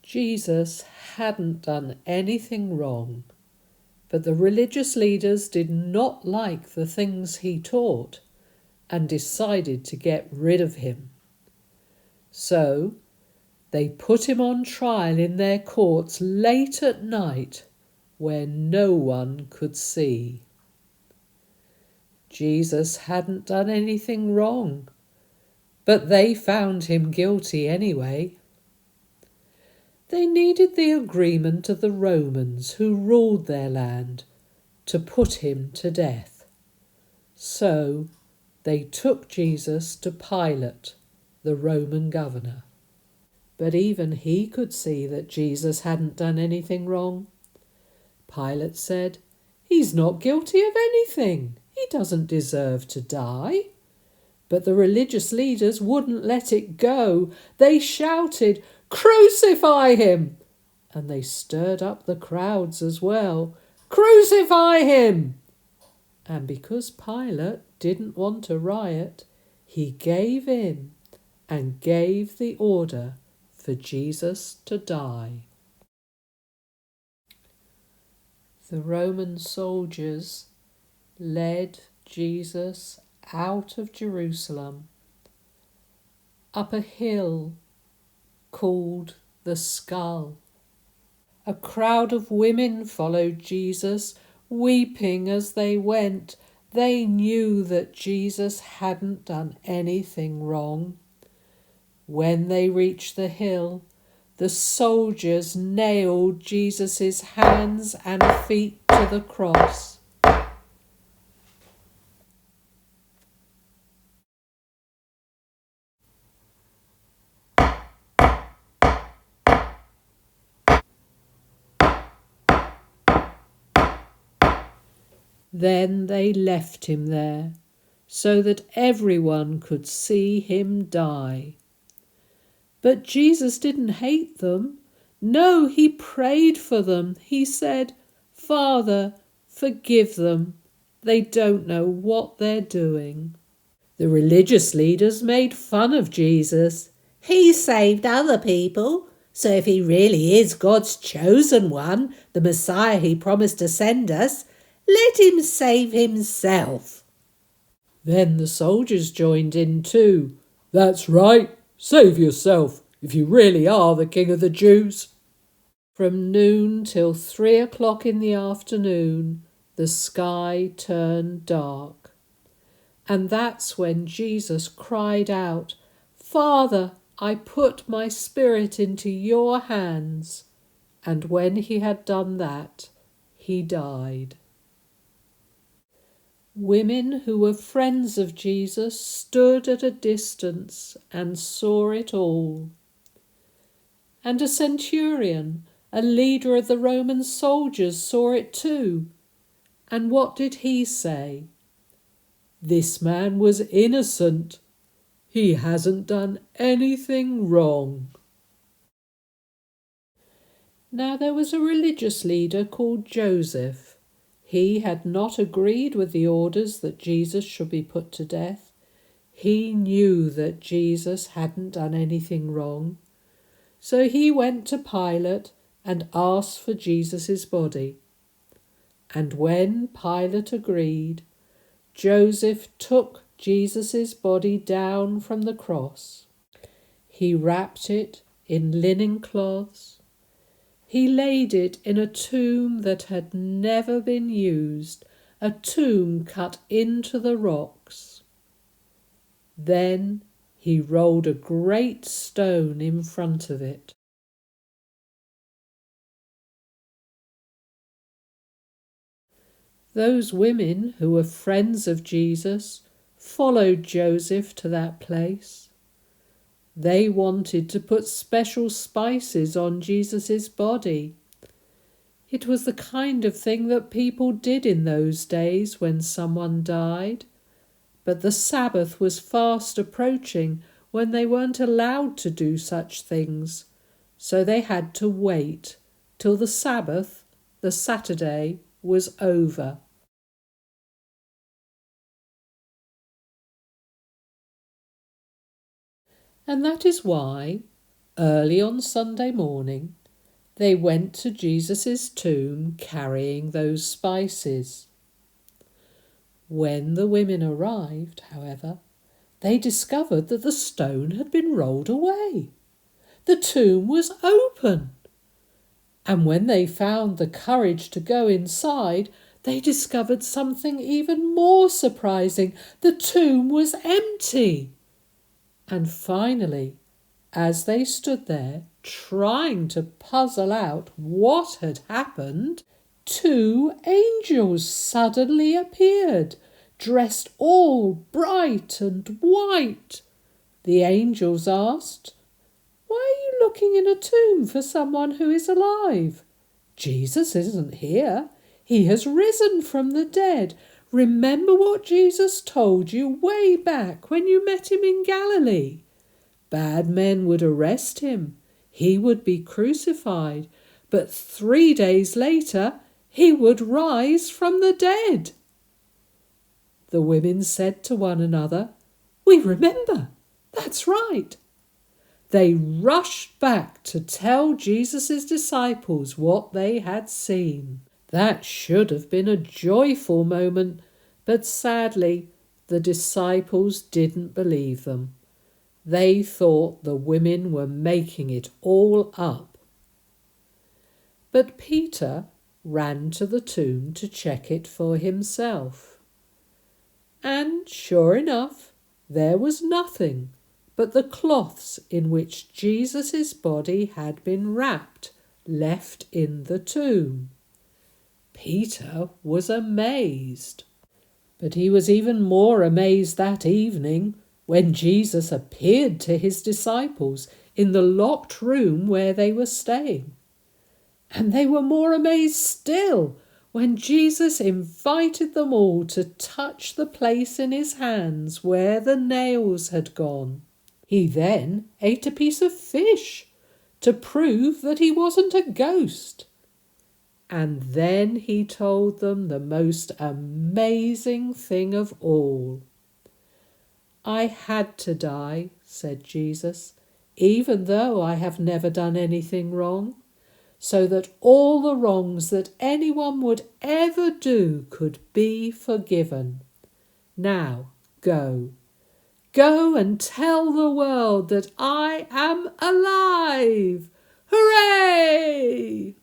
Jesus hadn't done anything wrong, but the religious leaders did not like the things he taught and decided to get rid of him. So they put him on trial in their courts late at night where no one could see. Jesus hadn't done anything wrong, but they found him guilty anyway. They needed the agreement of the Romans who ruled their land to put him to death. So they took Jesus to Pilate, the Roman governor. But even he could see that Jesus hadn't done anything wrong. Pilate said, "He's not guilty of anything. He doesn't deserve to die." But the religious leaders wouldn't let it go. They shouted, "Crucify him!" And they stirred up the crowds as well. "Crucify him!" And because Pilate didn't want a riot, he gave in and gave the order for Jesus to die. The Roman soldiers led Jesus out of Jerusalem, up a hill called the Skull. A crowd of women followed Jesus, weeping as they went. They knew that Jesus hadn't done anything wrong. When they reached the hill, the soldiers nailed Jesus' hands and feet to the cross. Then they left him there, so that everyone could see him die. But Jesus didn't hate them. No, he prayed for them. He said, "Father, forgive them. They don't know what they're doing." The religious leaders made fun of Jesus. He saved other people, so if he really is God's chosen one, the Messiah he promised to send us, let him save himself. Then the soldiers joined in too. "That's right, save yourself, if you really are the King of the Jews." From noon till 3 o'clock in the afternoon, the sky turned dark. And that's when Jesus cried out, "Father, I put my spirit into your hands." And when he had done that, he died. Women who were friends of Jesus stood at a distance and saw it all. And a centurion, a leader of the Roman soldiers, saw it too. And what did he say? "This man was innocent. He hasn't done anything wrong." Now there was a religious leader called Joseph. He had not agreed with the orders that Jesus should be put to death. He knew that Jesus hadn't done anything wrong. So he went to Pilate and asked for Jesus' body. And when Pilate agreed, Joseph took Jesus' body down from the cross. He wrapped it in linen cloths. He laid it in a tomb that had never been used, a tomb cut into the rocks. Then he rolled a great stone in front of it. Those women who were friends of Jesus followed Joseph to that place. They wanted to put special spices on Jesus' body. It was the kind of thing that people did in those days when someone died. But the Sabbath was fast approaching when they weren't allowed to do such things. So they had to wait till the Sabbath, the Saturday, was over. And that is why, Early on Sunday morning, they went to Jesus' tomb carrying those spices. When the women arrived, however, they discovered that the stone had been rolled away. The tomb was open. And when they found the courage to go inside, they discovered something even more surprising. The tomb was empty. And finally, as they stood there trying to puzzle out what had happened, two angels suddenly appeared, dressed all bright and white. The angels asked, "Why are you looking in a tomb for someone who is alive? Jesus isn't here. He has risen from the dead. Remember what Jesus told you way back when you met him in Galilee. Bad men would arrest him. He would be crucified. But 3 days later, he would rise from the dead." The women said to one another, "We remember. That's right." They rushed back to tell Jesus' disciples what they had seen. That should have been a joyful moment, but sadly, the disciples didn't believe them. They thought the women were making it all up. But Peter ran to the tomb to check it for himself. And sure enough, there was nothing but the cloths in which Jesus' body had been wrapped, left in the tomb. Peter was amazed. But he was even more amazed that evening when Jesus appeared to his disciples in the locked room where they were staying. And they were more amazed still when Jesus invited them all to touch the place in his hands where the nails had gone. He then ate a piece of fish to prove that he wasn't a ghost. And then he told them the most amazing thing of all. "I had to die," said Jesus, "even though I have never done anything wrong, so that all the wrongs that anyone would ever do could be forgiven. Now go. Go and tell the world that I am alive. Hooray!"